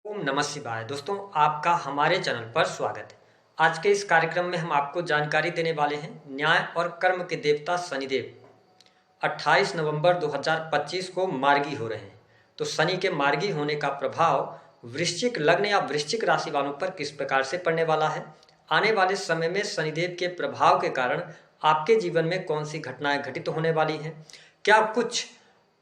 ओम नमः शिवाय। दोस्तों, आपका हमारे चैनल पर स्वागत है। आज के इस कार्यक्रम में हम आपको जानकारी देने वाले हैं न्याय और कर्म के देवता शनिदेव 28 नवंबर 2025 को मार्गी हो रहे हैं। तो शनि के मार्गी होने का प्रभाव वृश्चिक लग्न या वृश्चिक राशि वालों पर किस प्रकार से पड़ने वाला है, आने वाले समय में शनिदेव के प्रभाव के कारण आपके जीवन में कौन सी घटनाएं घटित होने वाली हैं, क्या कुछ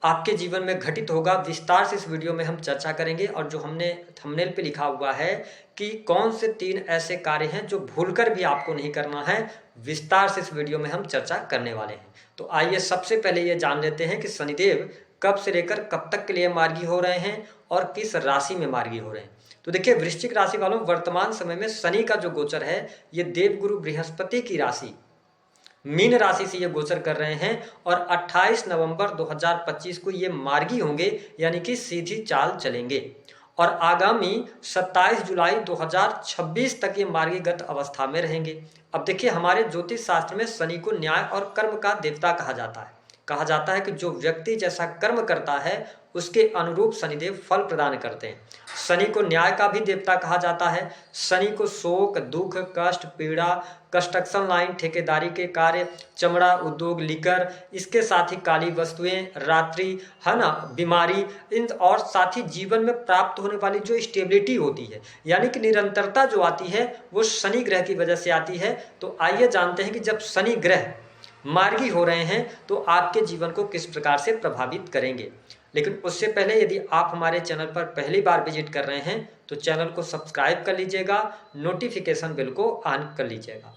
आपके जीवन में घटित होगा, विस्तार से इस वीडियो में हम चर्चा करेंगे। और जो हमने थंबनेल पे लिखा हुआ है कि कौन से 3 ऐसे कार्य हैं जो भूलकर भी आपको नहीं करना है, विस्तार से इस वीडियो में हम चर्चा करने वाले हैं। तो आइए सबसे पहले ये जान लेते हैं कि शनिदेव कब से लेकर कब तक के लिए मार्गी हो रहे हैं और किस राशि में मार्गी हो रहे हैं। तो देखिए, वृश्चिक राशि वालों, वर्तमान समय में शनि का जो गोचर है ये देवगुरु बृहस्पति की राशि मीन राशि से ये गोचर कर रहे हैं और 28 नवंबर 2025 को ये मार्गी होंगे, यानी कि सीधी चाल चलेंगे और आगामी 27 जुलाई 2026 तक ये मार्गीगत अवस्था में रहेंगे। अब देखिए, हमारे ज्योतिष शास्त्र में शनि को न्याय और कर्म का देवता कहा जाता है। कहा जाता है कि जो व्यक्ति जैसा कर्म करता है उसके अनुरूप शनिदेव फल प्रदान करते हैं। शनि को न्याय का भी देवता कहा जाता है। शनि को शोक, दुख, कष्ट, पीड़ा, कंस्ट्रक्शन लाइन, ठेकेदारी के कार्य, चमड़ा उद्योग, लिकर, इसके साथ ही काली वस्तुएं, रात्रि, है ना, बीमारी, इन और साथ ही जीवन में प्राप्त होने वाली जो स्टेबिलिटी होती है, यानी कि निरंतरता जो आती है, वो शनि ग्रह की वजह से आती है। तो आइए जानते हैं कि जब शनि ग्रह मार्गी हो रहे हैं तो आपके जीवन को किस प्रकार से प्रभावित करेंगे। लेकिन उससे पहले यदि आप हमारे चैनल पर पहली बार विजिट कर रहे हैं तो चैनल को सब्सक्राइब कर लीजिएगा, नोटिफिकेशन बेल को ऑन कर लीजिएगा।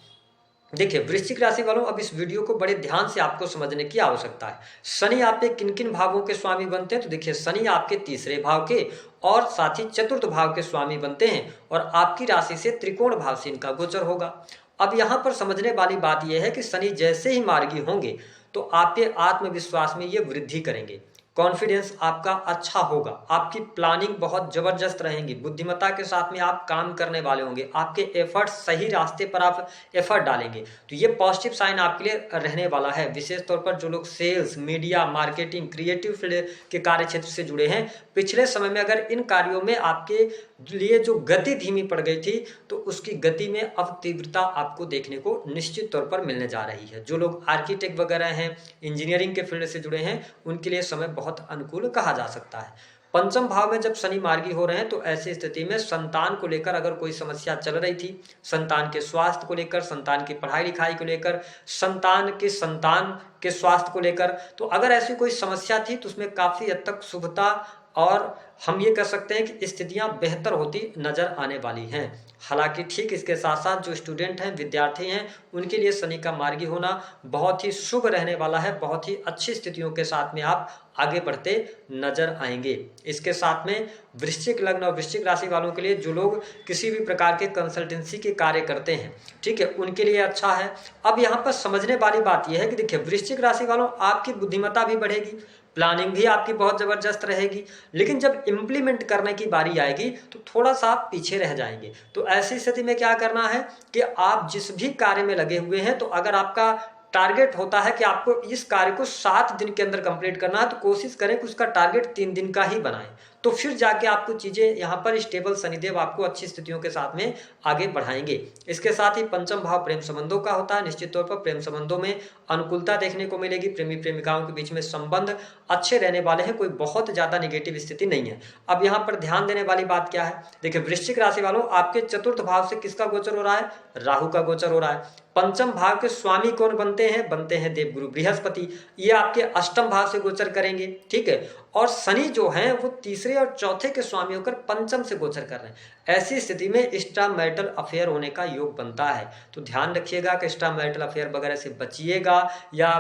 देखिए वृश्चिक राशि वालों, अब इस वीडियो को बड़े ध्यान से आपको समझने की आवश्यकता है। शनि आपके किन किन भावों के स्वामी बनते हैं, तो देखिए शनि आपके तीसरे भाव के और साथ ही चतुर्थ भाव के स्वामी बनते हैं और आपकी राशि से त्रिकोण भाव से इनका गोचर होगा। अब यहाँ पर समझने वाली बात यह है कि शनि जैसे ही मार्गी होंगे तो आपके आत्मविश्वास में ये वृद्धि करेंगे, कॉन्फिडेंस आपका अच्छा होगा, आपकी प्लानिंग बहुत जबरदस्त रहेंगी, बुद्धिमत्ता के साथ में आप काम करने वाले होंगे, आपके एफर्ट्स सही रास्ते पर आप एफर्ट डालेंगे। तो ये पॉजिटिव साइन आपके लिए रहने वाला है। विशेष तौर पर जो लोग sales, media, marketing, creative field के कार्य क्षेत्र से जुड़े हैं, पिछले समय में अगर इन कार्यों में आपके लिए जो गति धीमी पड़ गई थी तो उसकी गति में अब तीव्रता आपको देखने को निश्चित तौर पर मिलने जा रही है। जो लोग आर्किटेक्ट वगैरह हैं, इंजीनियरिंग के फील्ड से जुड़े हैं, उनके लिए समय बहुत अनुकूल कहा जा सकता है। पंचम भाव में जब शनि मार्गी हो रहे हैं तो ऐसी स्थिति में संतान को लेकर अगर कोई समस्या चल रही थी, संतान के स्वास्थ्य को लेकर, संतान की पढ़ाई लिखाई को लेकर, संतान के स्वास्थ्य को लेकर, तो अगर ऐसी कोई समस्या थी तो उसमें काफी हद तक शुभता और हम ये कह सकते हैं कि स्थितियां बेहतर होती नजर आने वाली हैं। हालांकि ठीक इसके साथ साथ जो स्टूडेंट हैं, विद्यार्थी हैं, उनके लिए शनि का मार्गी होना बहुत ही शुभ रहने वाला है। बहुत ही अच्छी स्थितियों के साथ में आप आगे बढ़ते नजर आएंगे। इसके साथ में वृश्चिक लग्न और वृश्चिक राशि वालों के लिए जो लोग किसी भी प्रकार के कंसल्टेंसी के कार्य करते हैं, ठीक है, उनके लिए अच्छा है। अब यहाँ पर समझने वाली बात यह है कि देखिए वृश्चिक राशि वालों, आपकी बुद्धिमत्ता भी बढ़ेगी, प्लानिंग भी आपकी बहुत जबरदस्त रहेगी, लेकिन जब इम्प्लीमेंट करने की बारी आएगी तो थोड़ा सा आप पीछे रह जाएंगे। तो ऐसी स्थिति में क्या करना है कि आप जिस भी कार्य में लगे हुए हैं, तो अगर आपका टारगेट होता है कि आपको इस कार्य को 7 दिन के अंदर कंप्लीट करना है, तो कोशिश करें कि उसका टारगेट 3 दिन का ही बनाएं। तो फिर जाके आपको चीजें यहाँ पर स्टेबल शनिदेव आपको अच्छी स्थितियों के साथ में आगे बढ़ाएंगे। इसके साथ ही पंचम भाव प्रेम संबंधों का होता है। निश्चित तौर पर प्रेम संबंधों में अनुकूलता देखने को मिलेगी, प्रेमी प्रेमिकाओं के बीच में संबंध अच्छे रहने वाले हैं, कोई बहुत ज्यादा निगेटिव स्थिति नहीं है। अब यहाँ पर ध्यान देने वाली बात क्या है, देखिए वृश्चिक राशि वालों, आपके चतुर्थ भाव से किसका गोचर हो रहा है, राहु का गोचर हो रहा है। पंचम भाव के स्वामी कौन बनते हैं देवगुरु बृहस्पति, ये आपके अष्टम भाव से गोचर करेंगे, ठीक है। और शनि जो हैं वो तीसरे और चौथे के स्वामी होकर पंचम से गोचर कर रहे हैं। ऐसी स्थिति में एक्स्ट्रा मैरिटल अफेयर होने का योग बनता है। तो ध्यान रखिएगा कि एक्स्ट्रा मैरिटल अफेयर वगैरह से बचिएगा या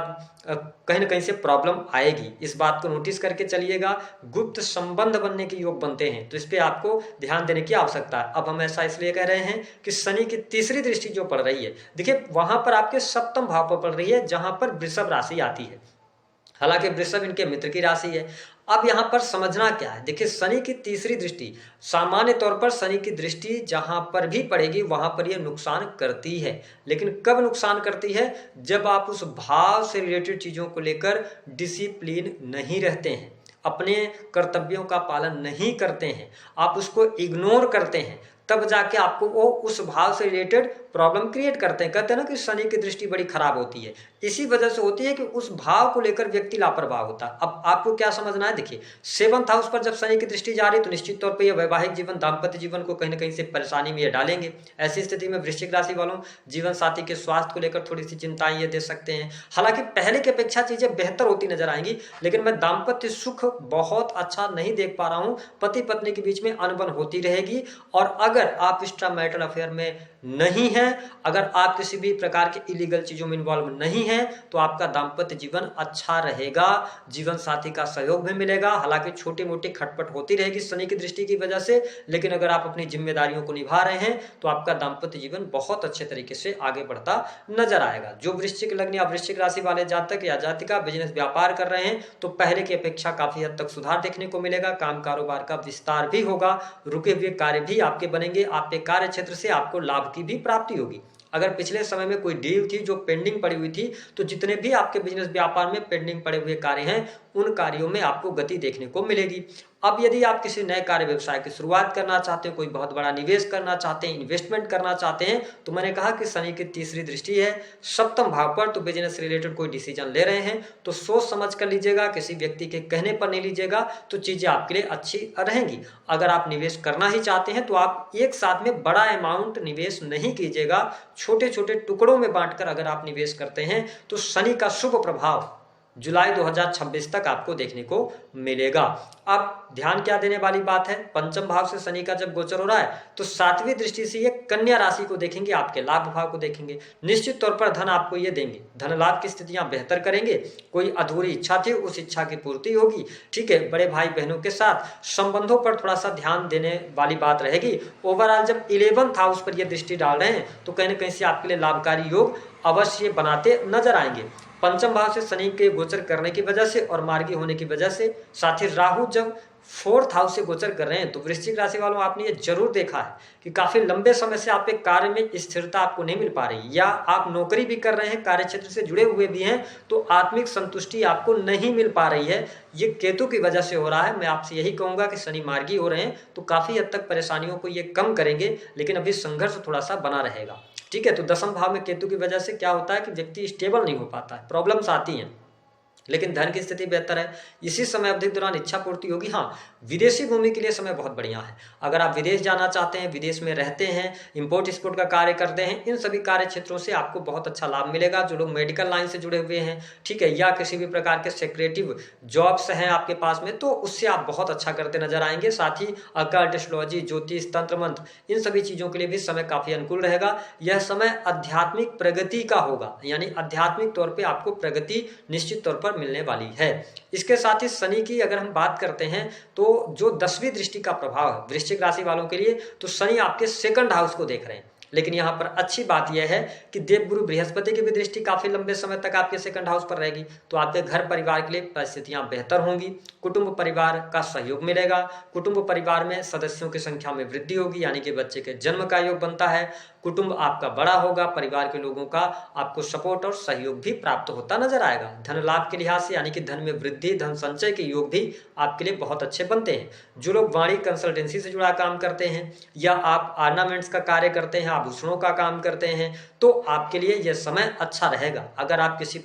कहीं ना कहीं से प्रॉब्लम आएगी, इस बात को नोटिस करके चलिएगा। गुप्त संबंध बनने के योग बनते हैं, तो इस पर आपको ध्यान देने की आवश्यकता है। अब हम ऐसा इसलिए कह रहे हैं कि शनि की तीसरी दृष्टि जो पड़ रही है, देखिए वहां पर आपके सप्तम भाव पर पड़ रही है जहां पर वृषभ राशि आती है। हालांकि वृषभ इनके मित्र की राशि है। अब यहाँ पर समझना क्या है, देखिए शनि की तीसरी दृष्टि, सामान्य तौर पर शनि की दृष्टि जहां पर भी पड़ेगी वहां पर यह नुकसान करती है। लेकिन कब नुकसान करती है, जब आप उस भाव से रिलेटेड चीजों को लेकर डिसिप्लिन नहीं रहते हैं, अपने कर्तव्यों का पालन नहीं करते हैं, आप उसको इग्नोर करते हैं, तब जाके आपको वो उस भाव से रिलेटेड प्रॉब्लम क्रिएट करते हैं। कहते हैं ना कि शनि की दृष्टि बड़ी खराब होती है, इसी वजह से होती है कि उस भाव को लेकर व्यक्ति लापरवाह होता है। अब आपको क्या समझना है, देखिए 7th हाउस पर जब शनि की दृष्टि जा रही है तो निश्चित तौर पे ये वैवाहिक जीवन, दाम्पत्य जीवन को कहीं ना कहीं से परेशानी में ये डालेंगे। ऐसी स्थिति में वृश्चिक राशि वालों, जीवन साथी के स्वास्थ्य को लेकर थोड़ी सी चिंताएं ये दे सकते हैं। हालांकि पहले की अपेक्षा चीजें बेहतर होती नजर आएंगी, लेकिन मैं दाम्पत्य सुख बहुत अच्छा नहीं देख पा रहा हूं। पति पत्नी के बीच में अनबन होती रहेगी, और अगर आप एक्स्ट्रा मैरिटल अफेयर में नहीं है, अगर आप किसी भी प्रकार के इलीगल चीजों में इन्वॉल्व नहीं है, तो आपका दाम्पत्य जीवन अच्छा रहेगा, जीवन साथी का सहयोग भी मिलेगा। हालांकि छोटी मोटी खटपट होती रहेगी शनि की दृष्टि की वजह से, लेकिन अगर आप अपनी जिम्मेदारियों को निभा रहे हैं तो आपका दाम्पत्य जीवन बहुत अच्छे तरीके से आगे बढ़ता नजर आएगा। जो वृश्चिक लग्न या वृश्चिक राशि वाले जातक या जातिका बिजनेस व्यापार कर रहे हैं तो पहले की अपेक्षा काफी हद तक सुधार देखने को मिलेगा। काम कारोबार का विस्तार भी होगा, रुके हुए कार्य भी आपके बनेंगे, आपके कार्य क्षेत्र से आपको लाभ की भी प्राप्ति होगी। अगर पिछले समय में कोई डील थी जो पेंडिंग पड़ी हुई थी, तो जितने भी आपके बिजनेस व्यापार में पेंडिंग पड़े हुए कार्य हैं उन कार्यों में आपको गति देखने को मिलेगी। अब यदि आप किसी नए कार्य व्यवसाय की शुरुआत करना चाहते हैं, कोई बहुत बड़ा निवेश करना चाहते हैं, इन्वेस्टमेंट करना चाहते हैं, तो मैंने कहा कि शनि की तीसरी दृष्टि है 7th भाव पर, तो बिजनेस से रिलेटेड कोई डिसीजन ले रहे हैं तो सोच समझ कर लीजिएगा, किसी व्यक्ति के कहने पर नहीं लीजिएगा, तो चीजें आपके लिए अच्छी रहेंगी। अगर आप निवेश करना ही चाहते हैं तो आप एक साथ में बड़ा अमाउंट निवेश नहीं कीजिएगा, छोटे छोटे टुकड़ों में बांटकर अगर आप निवेश करते हैं तो शनि का शुभ प्रभाव जुलाई 2026 तक आपको देखने को मिलेगा। अब ध्यान क्या देने वाली बात है, पंचम भाव से शनि का जब गोचर हो रहा है तो 7वीं दृष्टि से ये कन्या राशि को देखेंगे, आपके लाभ भाव को देखेंगे। निश्चित तौर पर धन आपको ये देंगे, धन लाभ की स्थितियां बेहतर करेंगे। कोई अधूरी इच्छा थी उस इच्छा की पूर्ति होगी, ठीक है। बड़े भाई बहनों के साथ संबंधों पर थोड़ा सा ध्यान देने वाली बात रहेगी। ओवरऑल जब 11th हाउस पर ये दृष्टि डाल रहे हैं तो कहीं ना कहीं से आपके लिए लाभकारी योग अवश्य बनाते नजर आएंगे। पंचम भाव से शनि के गोचर करने की वजह से और मार्गी होने की वजह से, साथ ही राहु जब 4th हाउस से गोचर कर रहे हैं, तो वृश्चिक राशि वालों आपने ये जरूर देखा है कि काफी लंबे समय से आपके कार्य में स्थिरता आपको नहीं मिल पा रही, या आप नौकरी भी कर रहे हैं, कार्य क्षेत्र से जुड़े हुए भी हैं, तो आत्मिक संतुष्टि आपको नहीं मिल पा रही है। ये केतु की वजह से हो रहा है। मैं आपसे यही कहूंगा कि शनि मार्गी हो रहे हैं तो काफी हद तक परेशानियों को ये कम करेंगे, लेकिन अभी संघर्ष थोड़ा सा बना रहेगा, ठीक है। तो 10th भाव में केतु की वजह से क्या होता है कि व्यक्ति स्टेबल नहीं हो पाता है, प्रॉब्लम्स आती हैं, लेकिन धन की स्थिति बेहतर है। इसी समय अवधि के दौरान इच्छा पूर्ति होगी। हाँ, विदेशी भूमि के लिए समय बहुत बढ़िया है। अगर आप विदेश जाना चाहते हैं, विदेश में रहते हैं, इंपोर्ट एक्सपोर्ट का कार्य करते हैं, इन सभी कार्य क्षेत्रों से आपको बहुत अच्छा लाभ मिलेगा। जो लोग मेडिकल लाइन से जुड़े हुए हैं, ठीक है, या किसी भी प्रकार के सेक्रेटिव जॉब्स हैं आपके पास में, तो उससे आप बहुत अच्छा करते नजर आएंगे। साथ ही अकल्ट, एस्ट्रोलॉजी, ज्योतिष, तंत्र मंत्र, इन सभी चीजों के लिए भी समय काफी अनुकूल रहेगा। यह समय आध्यात्मिक प्रगति का होगा, यानी आध्यात्मिक तौर पर आपको प्रगति निश्चित तौर पर मिलने वाली है। इसके साथ ही शनि की अगर हम बात करते हैं तो जो 10वीं दृष्टि का प्रभाव है वृश्चिक राशि वालों के लिए, तो शनि आपके 2nd हाउस को देख रहे हैं। लेकिन यहाँ पर अच्छी बात यह है कि देवगुरु बृहस्पति की भी दृष्टि काफी लंबे समय तक आपके 2nd हाउस पर रहेगी, तो आपके घर परिवार के लिए परिस्थितियां बेहतर होंगी। कुटुंब परिवार का सहयोग मिलेगा, कुटुंब परिवार में सदस्यों की संख्या में वृद्धि होगी, यानी कि बच्चे के जन्म का योग बनता है। कुटुंब आपका बड़ा होगा, परिवार के लोगों का आपको सपोर्ट और सहयोग भी प्राप्त होता नजर आएगा। धन लाभ के लिहाज से, यानी कि धन में वृद्धि, धन संचय के योग भी आपके लिए बहुत अच्छे बनते हैं। जो लोग वाणी कंसल्टेंसी से जुड़ा काम करते हैं, या आप ऑर्नामेंट्स का कार्य करते हैं, आभूषणों का काम करते हैं, तो आपके लिए यह समय अच्छा रहेगा। अगर आप किसी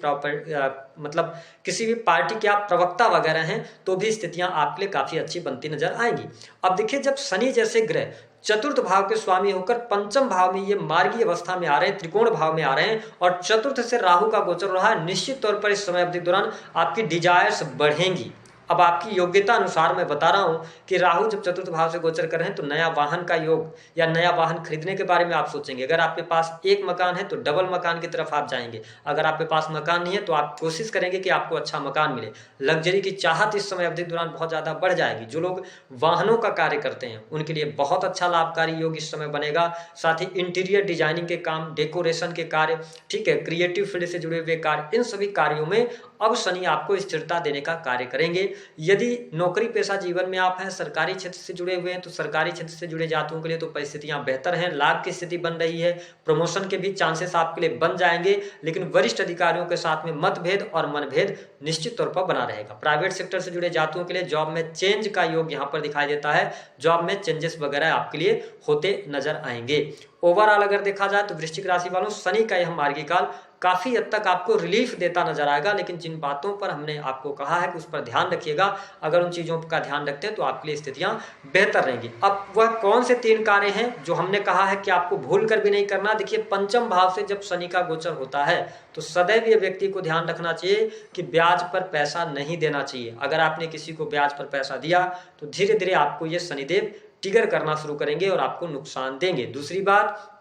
मतलब किसी भी पार्टी के आप प्रवक्ता वगैरह हैं, तो भी स्थितियां आपके लिए काफी अच्छी बनती नजर आएंगी। अब देखिए, जब शनि जैसे ग्रह 4th भाव के स्वामी होकर 5th भाव में ये मार्गी अवस्था में आ रहे हैं, त्रिकोण भाव में आ रहे हैं, और 4th से राहु का गोचर रहा है, निश्चित तौर पर इस समय अवधि के दौरान आपकी डिजायर्स बढ़ेंगी। अब आपकी योग्यता अनुसार मैं बता रहा हूं कि राहु जब 4th भाव से गोचर कर रहे हैं तो नया वाहन का योग या नया वाहन खरीदने के बारे में आप सोचेंगे। अगर आपके पास एक मकान है तो डबल मकान की तरफ आप जाएंगे। अगर आपके पास मकान नहीं है तो आप कोशिश करेंगे कि आपको अच्छा मकान मिले। लग्जरी की चाहत इस समय अवधि के दौरान बहुत ज्यादा बढ़ जाएगी। जो लोग वाहनों का कार्य करते हैं उनके लिए बहुत अच्छा लाभकारी योग इस समय बनेगा। साथ ही इंटीरियर डिजाइनिंग के काम, डेकोरेशन के कार्य, ठीक है, क्रिएटिव फील्ड से जुड़े हुए कार्य, इन सभी कार्यों में अब शनि आपको स्थिरता देने का कार्य करेंगे। यदि नौकरी पेशा जीवन में आप हैं, सरकारी क्षेत्र से जुड़े हुए हैं, तो सरकारी क्षेत्र से जुड़े जातकों के लिए तो परिस्थितियां बेहतर हैं, लाभ की स्थिति बन रही है, प्रमोशन के भी चांसेस आपके लिए बन जाएंगे। लेकिन वरिष्ठ अधिकारियों के साथ में मतभेद और मनभेद निश्चित तौर पर बना रहेगा। प्राइवेट सेक्टर से जुड़े जातकों के लिए जॉब में चेंज का योग यहां पर दिखाई देता है, जॉब में चेंजेस वगैरह आपके लिए होते नजर आएंगे। ओवरऑल अगर देखा जाए तो वृश्चिक राशि वालों, शनि का यह मार्गी काल काफी हद तक आपको रिलीफ देता नजर आएगा। लेकिन जिन बातों पर हमने आपको कहा है कि उस पर ध्यान रखिएगा, अगर उन चीजों का ध्यान रखते हैं तो आपके लिए स्थितियां बेहतर रहेंगी। अब वह कौन से 3 कार्य हैं जो हमने कहा है कि आपको भूल कर भी नहीं करना। देखिए, पंचम भाव से जब शनि का गोचर होता है तो सदैव ये व्यक्ति को ध्यान रखना चाहिए कि ब्याज पर पैसा नहीं देना चाहिए। अगर आपने किसी को ब्याज पर पैसा दिया तो धीरे धीरे आपको ये शनिदेव ट्रिगर करना शुरू करेंगे और आपको नुकसान देंगे। दूसरी बात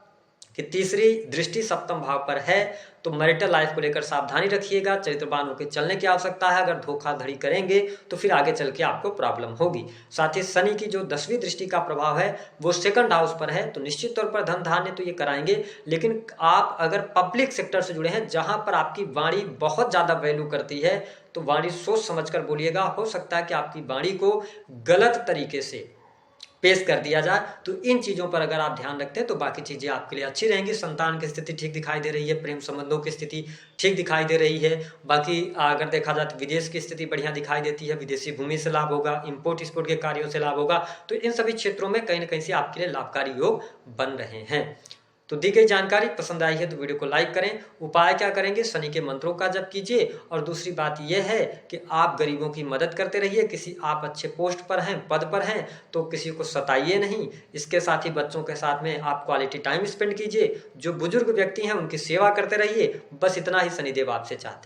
कि तीसरी दृष्टि सप्तम भाव पर है, तो मैरिटल लाइफ को लेकर सावधानी रखिएगा, चरित्रवान होकर चलने की आवश्यकता है। अगर धोखाधड़ी करेंगे तो फिर आगे चल के आपको प्रॉब्लम होगी। साथ ही शनि की जो 10वीं दृष्टि का प्रभाव है वो सेकंड हाउस पर है, तो निश्चित तौर पर धन धान्य तो ये कराएंगे। लेकिन आप अगर पब्लिक सेक्टर से जुड़े हैं, जहां पर आपकी वाणी बहुत ज्यादा वैल्यू करती है, तो वाणी सोच समझकर बोलिएगा। हो सकता है कि आपकी वाणी को गलत तरीके से पेश कर दिया जाए। तो इन चीजों पर अगर आप ध्यान रखते हैं तो बाकी चीजें आपके लिए अच्छी रहेंगी। संतान की स्थिति ठीक दिखाई दे रही है, प्रेम संबंधों की स्थिति ठीक दिखाई दे रही है। बाकी अगर देखा जाए तो विदेश की स्थिति बढ़िया दिखाई देती है, विदेशी भूमि से लाभ होगा, इंपोर्ट एक्सपोर्ट के कार्यों से लाभ होगा। तो इन सभी क्षेत्रों में कहीं ना कहीं से आपके लिए लाभकारी योग बन रहे हैं। तो दी गई जानकारी पसंद आई है तो वीडियो को लाइक करें। उपाय क्या करेंगे, शनि के मंत्रों का जप कीजिए। और दूसरी बात यह है कि आप गरीबों की मदद करते रहिए। किसी आप अच्छे पोस्ट पर हैं, पद पर हैं, तो किसी को सताइए नहीं। इसके साथ ही बच्चों के साथ में आप क्वालिटी टाइम स्पेंड कीजिए। जो बुजुर्ग व्यक्ति हैं उनकी सेवा करते रहिए। बस इतना ही शनिदेव आपसे चाहते हैं।